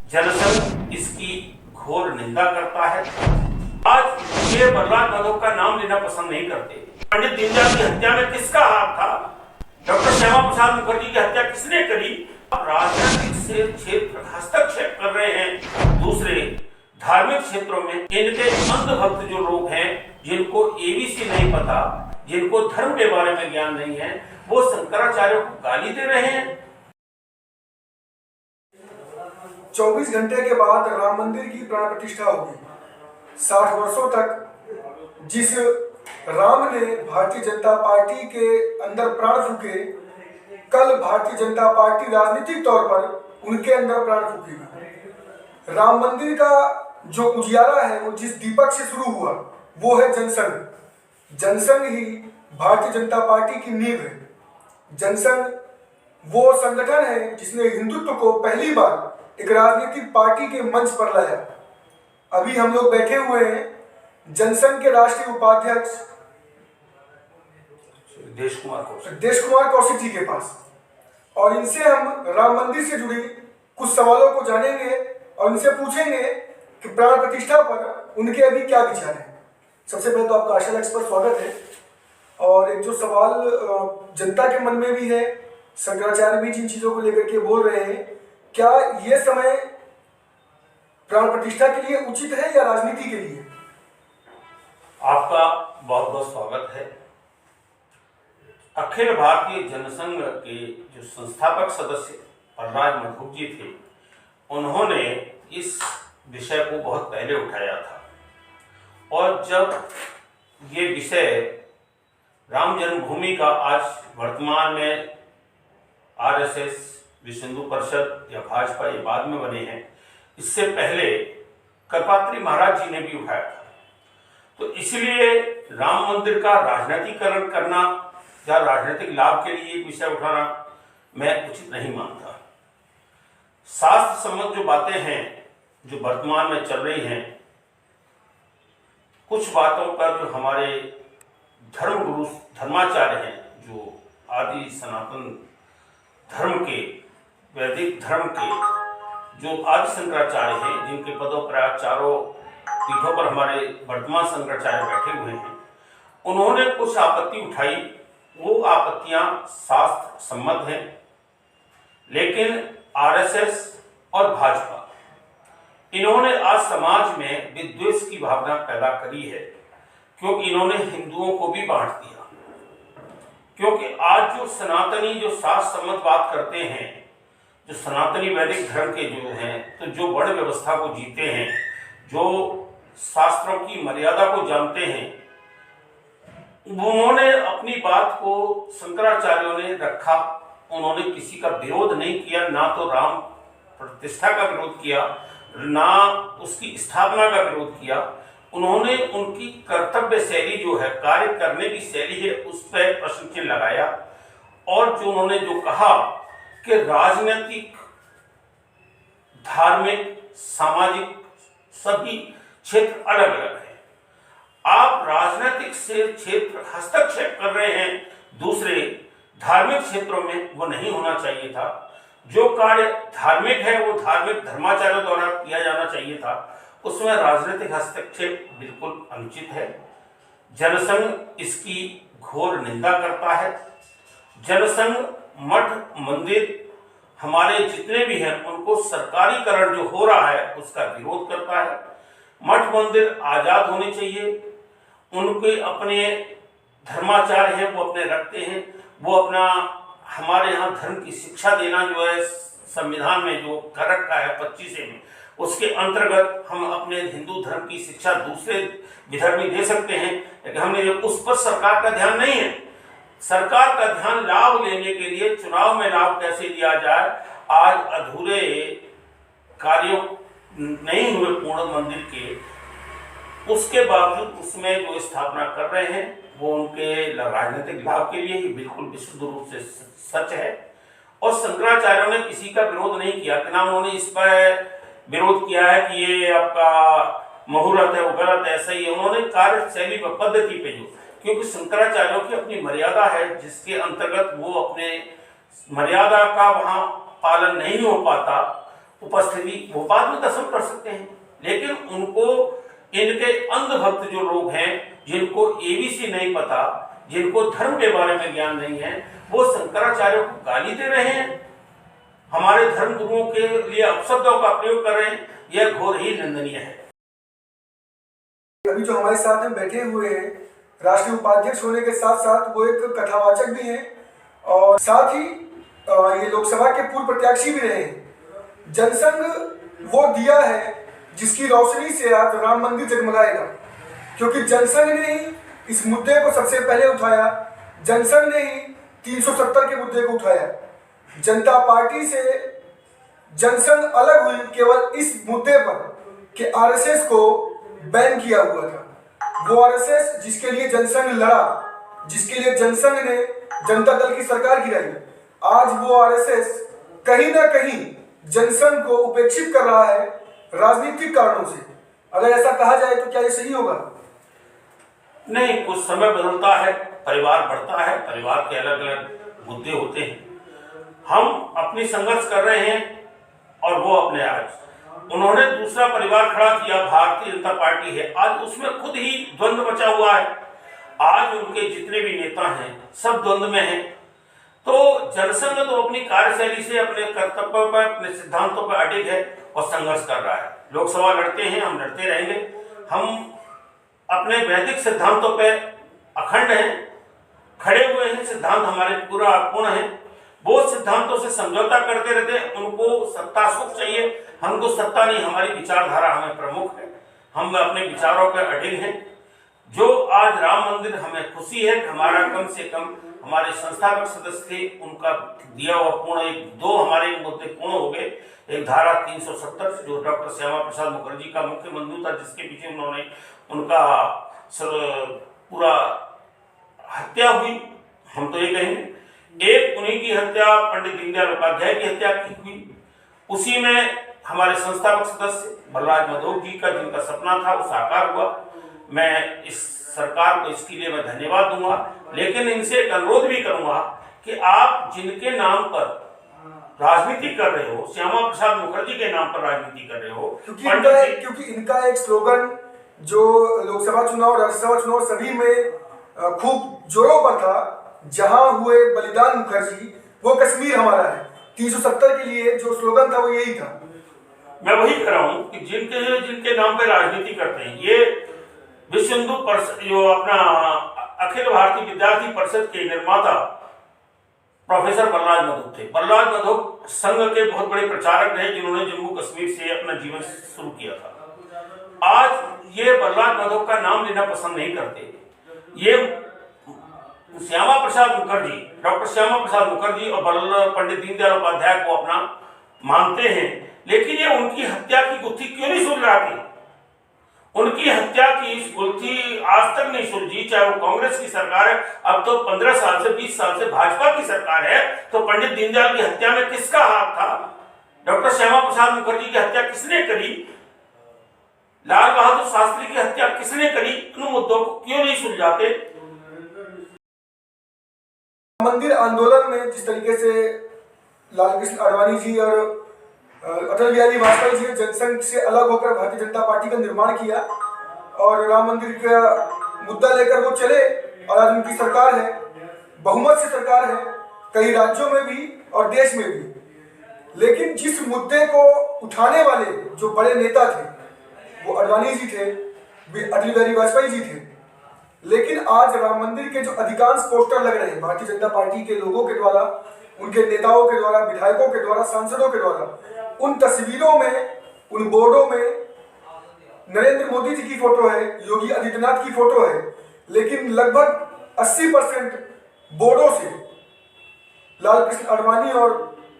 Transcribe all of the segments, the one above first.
जनसंघ इसकी घोर निंदा करता है। आज ये बलराज माधव का नाम लेना पसंद नहीं करते। पंडित दीनदयाल की हत्या में किसका हाथ था? डॉक्टर श्यामा प्रसाद मुखर्जी की हत्या किसने करी? राजनीतिक से क्षेत्र हस्तक्षेप कर रहे हैं दूसरे धार्मिक क्षेत्रों में। इनके अंधभक्त जो लोग हैं, जिनको एबीसी नहीं पता, जिनको धर्म के बारे में ज्ञान नहीं है, वो शंकराचार्य को गाली दे रहे हैं। 24 घंटे के बाद राम मंदिर की प्राण प्रतिष्ठा होगी। 60 वर्षों तक जिस राम ने भारतीय जनता पार्टी के अंदर प्राण फूके, कल भारतीय जनता पार्टी राजनीतिक तौर पर उनके अंदर प्राण फूकेगी। राम मंदिर का जो उजियारा है वो जिस दीपक से शुरू हुआ वो है जनसंघ। जनसंघ ही भारतीय जनता पार्टी की नींव है। जनसंघ वो संगठन है जिसने हिंदुत्व को पहली बार एक राजनीतिक पार्टी के मंच पर लाया। अभी हम लोग बैठे हुए हैं जनसंघ के राष्ट्रीय उपाध्यक्ष देश कुमार कौशिक जी के पास, और इनसे हम राम मंदिर से जुड़ी कुछ सवालों को जानेंगे और इनसे पूछेंगे कि प्राण प्रतिष्ठा पर उनके अभी क्या विचार हैं। सबसे पहले तो आपका आशा एक्स पर स्वागत है। और एक जो सवाल जनता के मन में भी है, शंकराचार्य भी जिन चीजों को लेकर के बोल रहे हैं, क्या ये समय प्राण प्रतिष्ठा के लिए उचित है या राजनीति के लिए? आपका बहुत बहुत स्वागत है। अखिल भारतीय जनसंघ के जो संस्थापक सदस्य बलराज माधव जी थे, उन्होंने इस विषय को बहुत पहले उठाया था। और जब ये विषय राम जन्मभूमि का आज वर्तमान में आरएसएस, विश्व हिंदू परिषद या भाजपा ये बाद में बने हैं, इससे पहले कल्पात्री महाराज जी ने भी उठाया था। तो इसलिए राम मंदिर का राजनीतिकरण करना या राजनीतिक लाभ के लिए विषय उठाना मैं उचित नहीं मानता। शास्त्र सम्मत जो बातें हैं जो वर्तमान में चल रही हैं, कुछ बातों पर जो हमारे धर्मगुरु धर्माचार्य हैं, जो आदि सनातन धर्म के, वैदिक धर्म के जो आदि शंकराचार्य हैं, जिनके पदों पर चारों पीठों पर हमारे वर्तमान शंकराचार्य बैठे हुए हैं, उन्होंने कुछ आपत्ति उठाई। वो आपत्तियां शास्त्र सम्मत हैं, लेकिन आरएसएस और भाजपा इन्होंने आज समाज में विद्वेष की भावना पैदा करी है, क्योंकि इन्होंने हिंदुओं को भी बांट दिया। क्योंकि आज जो सनातनी जो शास्त्र सम्मत बात करते हैं, जो सनातनी वैदिक धर्म के जो हैं, तो जो वर्ण व्यवस्था को जीते हैं, जो शास्त्रों की मर्यादा को जानते हैं, उन्होंने अपनी बात को शंकराचार्यों ने रखा। उन्होंने किसी का विरोध नहीं किया, ना तो राम प्रतिष्ठा का विरोध किया, ना उसकी स्थापना का विरोध किया। उन्होंने उनकी कर्तव्य शैली जो है, कार्य करने की शैली है, उस पर प्रश्न चिन्ह लगाया। और जो उन्होंने जो कहा कि राजनीतिक, धार्मिक, सामाजिक सभी क्षेत्र अलग अलग हैं। आप राजनीतिक से क्षेत्र हस्तक्षेप कर रहे हैं दूसरे धार्मिक क्षेत्रों में, वो नहीं होना चाहिए था। जो कार्य धार्मिक है वो धार्मिक धर्माचार्यों द्वारा किया जाना चाहिए था, उसमें राजनीतिक हस्तक्षेप बिल्कुल अनुचित है। जनसंघ इसकी घोर निंदा करता है। जनसंघ मठ मंदिर हमारे जितने भी हैं उनको सरकारीकरण जो हो रहा है उसका विरोध करता है। मठ मंदिर आजाद होने चाहिए, उनके अपने धर्माचार्य हैं वो अपने रखते हैं, वो अपना हमारे यहाँ धर्म की शिक्षा देना जो है संविधान में जो कर रखा है 25 में, उसके अंतर्गत हम अपने हिंदू धर्म की शिक्षा दूसरे विधर्मी दे सकते हैं। लेकिन हमने उस पर सरकार का ध्यान नहीं है। सरकार का ध्यान लाभ लेने के लिए चुनाव में लाभ कैसे लिया जाए, आज अधूरे कार्यों नहीं हुए पूर्ण मंदिर के, उसके बावजूद उसमें जो स्थापना कर रहे हैं वो उनके राजनीतिक लाभ के लिए ही बिल्कुल विशुद्ध रूप से सच है। और शंकराचार्यों ने किसी का विरोध नहीं किया, ना उन्होंने इस पर विरोध किया है कि ये आपका मुहूर्त है वो गलत है, ऐसा ही है। उन्होंने कार्यशैली पर, पद्धति पे जो, क्योंकि शंकराचार्यों की अपनी मर्यादा है जिसके अंतर्गत वो अपने मर्यादा का वहाँ पालन नहीं हो पाता, उपस्थिति वो बाद में दर्शन कर सकते हैं, लेकिन उनको इनके अंधभक्त जो लोग हैं, जिनको एबीसी नहीं पता, जिनको धर्म के बारे में ज्ञान नहीं है, वो शंकराचार्य को गाली दे रहे हैं, हमारे धर्म गुरुओं के लिए अपशब्दों का प्रयोग कर रहे हैं। यह घोर ही निंदनीय है। अभी जो हमारे साथ में बैठे हुए हैं, राष्ट्रीय उपाध्यक्ष होने के साथ साथ वो एक कथावाचक भी हैं और साथ ही ये लोकसभा के पूर्व प्रत्याशी भी रहे हैं। जनसंघ वो दिया है जिसकी रोशनी से आज राम मंदिर जगमगाएगा, क्योंकि जनसंघ ने ही इस मुद्दे को सबसे पहले उठाया। जनसंघ ने ही 370 के मुद्दे को उठाया। जनता पार्टी से जनसंघ अलग हुई केवल इस मुद्दे पर कि आरएसएस को बैन किया हुआ था। वो आरएसएस जिसके लिए जनसंघ लड़ा, जिसके लिए जनसंघ ने जनता दल की सरकार गिराई, आज वो आरएसएस कहीं ना कहीं जनसंघ को उपेक्षित कर रहा है राजनीतिक कारणों से। अगर ऐसा कहा जाए तो क्या ये सही होगा? नहीं, कुछ समय बदलता है, परिवार बढ़ता है, परिवार के अलग अलग मुद्दे होते हैं। हम अपनी संघर्ष कर रहे हैं और वो अपने आज उन्होंने दूसरा परिवार खड़ा किया, भारतीय जनता पार्टी है, आज उसमें खुद ही द्वंद्व मचा हुआ है। आज उनके जितने भी नेता हैं सब द्वंद्व में हैं। तो जनसंघ तो अपनी कार्यशैली से, अपने कर्तव्यों पर, अपने सिद्धांतों पर अडिग है और संघर्ष कर रहा है। लोकसभा लड़ते हैं, हम लड़ते रहेंगे। हम अपने वैदिक सिद्धांतों पर अखंड हैं, खड़े हुए हैं, सिद्धांत हमारे पूरा पूर्ण है। वो सिद्धांतों से समझौता करते रहते हैं। उनको सत्ता सुख चाहिए, हमको सत्ता नहीं, हमारी विचारधारा हमें प्रमुख है, हम अपने विचारों पर अडिग हैं। जो आज राम मंदिर, हमें खुशी है कि हमारा कम से कम हमारे संस्थापक सदस्य थे, उनका दिया हुआ पूर्ण दो हमारे मुद्दे पूर्ण हो गए। एक धारा 370 जो डॉक्टर श्यामा प्रसाद मुखर्जी का मुख्य बंधु था, जिसके पीछे उन्होंने उनका पूरा हत्या हुई, हम तो ये कहेंगे। एक उन्हीं की हत्या, पंडित दीनदयाल उपाध्याय की हत्या की हुई। उसी में हमारे संस्थापक सदस्य बलराज मधोक जी का, जिनका सपना था, वो साकार हुआ। मैं इस सरकार को इसके लिए मैं धन्यवाद दूंगा, लेकिन इनसे एक अनुरोध भी करूंगा कि आप जिनके नाम पर राजनीति कर रहे हो, श्यामा प्रसाद मुखर्जी के नाम पर राजनीति कर रहे हो, क्योंकि इनका एक स्लोगन जो लोकसभा चुनाव, राज्यसभा चुनाव सभी में खूब जोरों पर था, जहां हुए बलिदान मुखर्जी वो कश्मीर हमारा है। 370 के लिए जो स्लोगन था वो यही था। मैं वही कह रहा हूं कि जिनके नाम पे राजनीति करते हैं, ये विश्व हिंदू परिषद, जो अपना अखिल भारतीय विद्यार्थी परिषद के निर्माता प्रोफेसर बलराज मधोक थे। बलराज मधोक संघ के बहुत बड़े प्रचारक रहे, जिन्होंने जम्मू कश्मीर से अपना जीवन शुरू किया था। आज ये बलराज मधोक का नाम लेना पसंद नहीं करते। ये श्यामा प्रसाद मुखर्जी, डॉक्टर श्यामा प्रसाद मुखर्जी और पंडित दीनदयाल उपाध्याय को अपना मानते हैं, लेकिन ये उनकी हत्या की गुत्थी क्यों नहीं सुलझाते? उनकी हत्या की गुत्थी आज तक नहीं सुलझी, चाहे वो कांग्रेस की सरकार है, अब तो 15 साल से 20 साल से भाजपा की सरकार है। तो पंडित दीनदयाल की हत्या में किसका हाथ था? डॉक्टर श्यामा प्रसाद मुखर्जी की हत्या किसने करी? लाल बहादुर शास्त्री की हत्या किसने करी? इन मुद्दों को क्यों नहीं सुलझाते? मंदिर आंदोलन में जिस तरीके से लालकृष्ण आडवाणी जी और अटल बिहारी वाजपेयी जी ने जनसंघ से अलग होकर भारतीय जनता पार्टी का निर्माण किया और राम मंदिर का मुद्दा लेकर वो चले, और आज उनकी सरकार है, बहुमत से सरकार है, कई राज्यों में भी और देश में भी। लेकिन जिस मुद्दे को उठाने वाले जो बड़े नेता थे वो आडवाणी जी थे, अटल बिहारी वाजपेयी जी थे। लेकिन आज राम मंदिर के जो अधिकांश पोस्टर लग रहे हैं भारतीय जनता पार्टी के लोगों के द्वारा, उनके नेताओं के द्वारा, विधायकों के द्वारा, सांसदों के द्वारा, उन तस्वीरों में, उन बोर्डों में नरेंद्र मोदी जी की फोटो है, योगी आदित्यनाथ की फोटो है, लेकिन लगभग 80% बोर्डों से लालकृष्ण आडवाणी और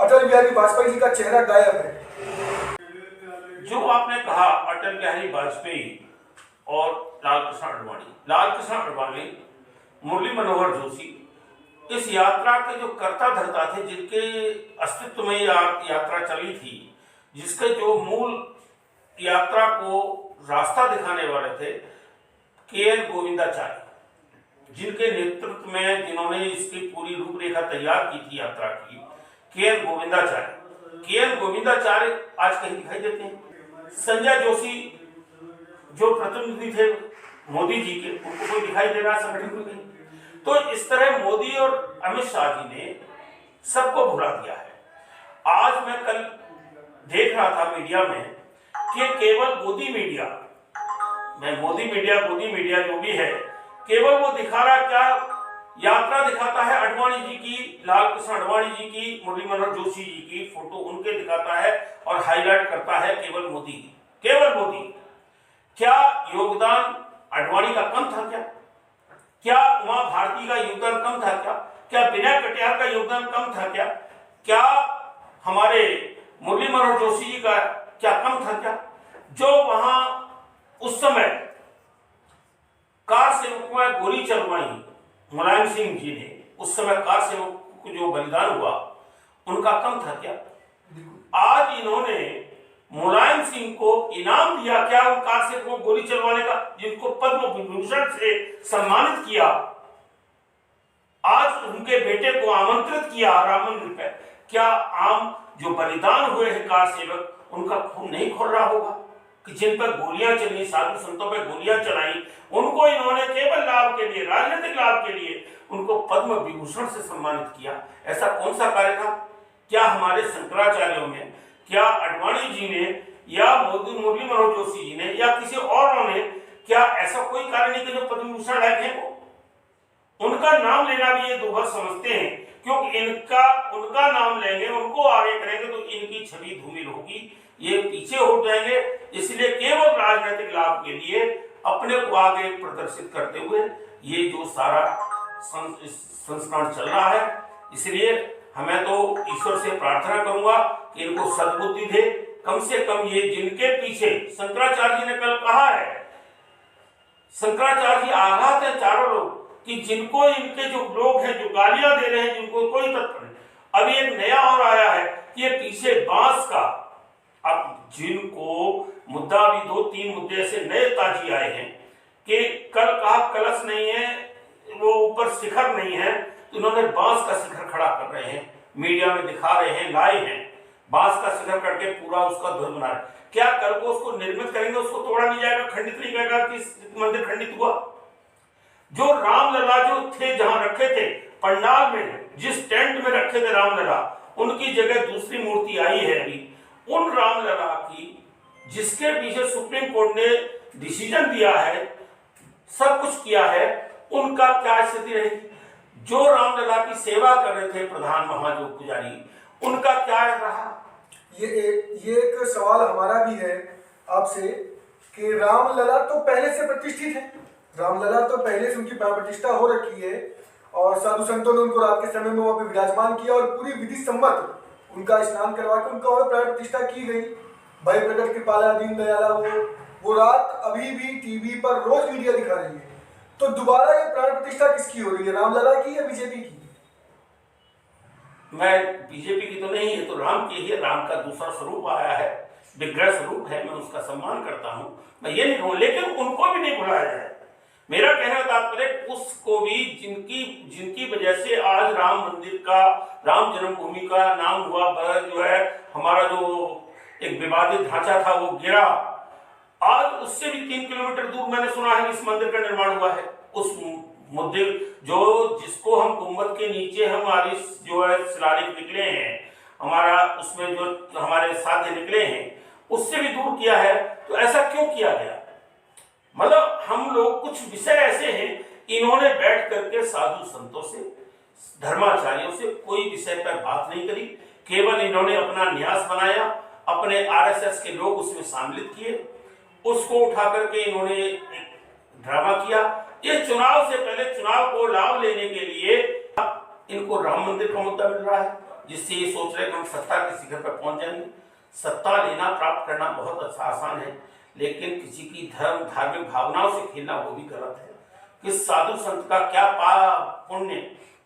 अटल बिहारी वाजपेयी जी का चेहरा गायब है। जो आपने कहा अटल बिहारी वाजपेयी और लालकृष्ण आडवाणी, मुरली मनोहर जोशी, इस यात्रा के जो कर्ता धर्ता थे, जिनके अस्तित्व में यात्रा चली थी, जिसके जो मूल यात्रा को रास्ता दिखाने वाले थे के.एन. गोविंदाचार्य, जिनके नेतृत्व में, जिन्होंने इसकी पूरी रूपरेखा तैयार की थी यात्रा की, के.एन. गोविंदाचार्य, के.एन. गोविंदाचार्य आज कहीं दिखाई देते हैं। संजय जोशी जो प्रतिनिधि थे मोदी जी के, उनको कोई दिखाई दे रहा है संगठन में कहीं। तो इस तरह मोदी और अमित शाह जी ने सबको भुला दिया है। आज मैं कल देख रहा था मीडिया में कि केवल गोदी मीडिया जो भी है, केवल वो दिखा रहा है, क्या यात्रा दिखाता है अडवाणी जी की, लाल कृष्ण आडवाणी जी की, मुरली मनोहर जोशी जी की फोटो उनके दिखाता है और हाईलाइट करता है केवल मोदी। क्या योगदान आडवाणी का कम था क्या उमा भारती का योगदान कम था क्या विनय कटियार का योगदान कम था क्या हमारे मुरली मनोहर जोशी जी का क्या कम था जो वहां उस समय कार सेवक में गोली चलवाई मुलायम सिंह जी ने, उस समय कार सेवक को जो बलिदान हुआ उनका कम था क्या? आज इन्होंने मुलायम सिंह को इनाम दिया क्या उन कार सेवकों को गोली चलवाने का, जिनको पद्म विभूषण से सम्मानित किया। आज उनके बेटे को आमंत्रित किया राम मंदिर पे। क्या आम जो बलिदान हुए हैं कार सेवक, उनका खून नहीं खोल रहा होगा कि जिन पर गोलियां चली, साधु संतों पर गोलियां चलाई, उनको इन्होंने केवल लाभ के लिए, राजनीतिक लाभ के लिए उनको पद्म विभूषण से सम्मानित किया। ऐसा कौन सा कार्य था? क्या हमारे शंकराचार्यों में, क्या आडवाणी जी ने या मुरली मनोहर जोशी जी ने या किसी और ने क्या ऐसा कोई कार्य नहीं किया जो पद्म विभूषण लायक है? वो उनका नाम लेना भी ये दुर्भाग्य समझते हैं, क्योंकि उनका नाम लेंगे, उनको आगे करेंगे तो इनकी छवि धूमिल होगी, ये पीछे हो जाएंगे। इसलिए केवल राजनीतिक लाभ के लिए अपने को आगे प्रदर्शित करते हुए ये जो सारा संस्करण चल रहा है, इसलिए हमें तो ईश्वर से प्रार्थना करूंगा कि इनको सद्बुद्धि दे। कम से कम ये जिनके पीछे शंकराचार्य जी ने कल कहा है, शंकराचार्य जी आघात है चारों लोग कि जिनको इनके जो लोग हैं जो गालियां दे रहे हैं, जिनको कोई तत्व नहीं। अभी एक नया और आया है कि ये पीछे बांस का, अब जिनको मुद्दा भी 2-3 मुद्दे ऐसे नए ताजी आए हैं कि कल कहा कलश नहीं है, वो ऊपर शिखर नहीं है, तो उन्होंने बांस का शिखर खड़ा कर रहे हैं, मीडिया में दिखा रहे हैं, लाए हैं बांस का शिखर करके पूरा उसका ध्वज बना रहे। क्या कल को उसको निर्मित करेंगे, उसको तोड़ा नहीं जाएगा, खंडित नहीं करेगा कि मंदिर खंडित हुआ? जो रामलला जो थे जहां रखे थे पंडाल में, जिस टेंट में रखे थे रामलला, उनकी जगह दूसरी मूर्ति आई है अभी। उन रामलला की जिसके पीछे सुप्रीम कोर्ट ने डिसीजन दिया है, सब कुछ किया है, उनका क्या स्थिति रहेगी? जो रामलला की सेवा कर रहे थे प्रधान महाजोग पुजारी, उनका क्या रहा? ये एक सवाल हमारा भी है आपसे कि रामलला तो पहले से प्रतिष्ठित है, रामलला तो पहले से उनकी प्राण प्रतिष्ठा हो रखी है और साधु संतों ने उनको रात के समय में वहां पे विराजमान किया और पूरी विधि सम्मत उनका स्नान करवा के उनका वहां प्राण प्रतिष्ठा की गई। भाई प्रकट कृपाला दीन दयाला वो रात अभी भी टीवी पर रोज मीडिया दिखा रही है। तो दोबारा ये प्राण प्रतिष्ठा किसकी हो रही है, रामलला की या बीजेपी की? मैं बीजेपी की तो नहीं, ये तो राम की ही, राम का दूसरा स्वरूप आया है, विग्रह स्वरूप है, मैं उसका सम्मान करता हूं, मैं ये नहीं कहूं, लेकिन उनको भी नहीं भुलाया जाए। मेरा कहना तात्पर्य उसको भी जिनकी वजह से आज राम मंदिर का, राम जन्मभूमि का नाम हुआ, जो है हमारा जो एक विवादित ढांचा था वो गिरा। आज उससे भी 3 किलोमीटर दूर मैंने सुना है इस मंदिर का निर्माण हुआ है। उस मुद्दे जिसको हम गुम्बद के नीचे हमारी जो है शिलालेख निकले हैं, हमारा उसमें जो हमारे साध्य निकले हैं, उससे भी दूर किया है। तो ऐसा क्यों किया गया? मतलब हम लोग कुछ विषय ऐसे हैं, इन्होंने बैठ करके साधु संतों से, धर्माचार्यों से कोई विषय पर बात नहीं करी, केवल इन्होंने अपना न्यास बनाया, अपने आरएसएस के लोग उसमें शामिल किए, उसको उठा करके इन्होंने एक ड्रामा किया। ये चुनाव से पहले चुनाव को लाभ लेने के लिए इनको राम मंदिर का मुद्दा मिल रहा है, जिससे ये सोच रहे कि हम सत्ता के शिखर पर पहुंच जाएंगे। सत्ता लेना, प्राप्त करना बहुत अच्छा आसान है, लेकिन किसी की धार्मिक भावनाओं से खेलना वो भी गलत है। कि साधु संत का क्या पुण्य,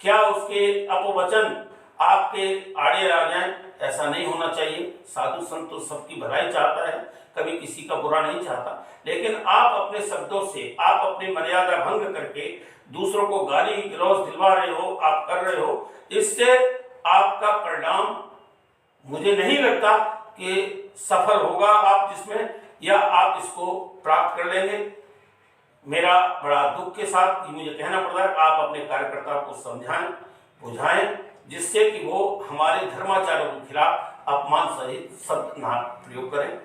क्या उसके अपवचन आपके आड़े आ जाए, ऐसा नहीं होना चाहिए। साधु संत तो सबकी भलाई चाहता है, कभी किसी का बुरा नहीं चाहता, लेकिन आप अपने शब्दों से, आप अपनी मर्यादा भंग करके दूसरों को गाली गलौज दिलवा रहे हो, आप कर रहे हो, इससे आपका परिणाम मुझे नहीं लगता कि सफल होगा आप जिसमें, या आप इसको प्राप्त कर लेंगे। मेरा बड़ा दुख के साथ मुझे कहना पड़ रहा है, आप अपने कार्यकर्ताओं को समझाएं, बुझाएं, जिससे कि वो हमारे धर्माचार्यों के खिलाफ अपमान सहित शब्द ना प्रयोग करें।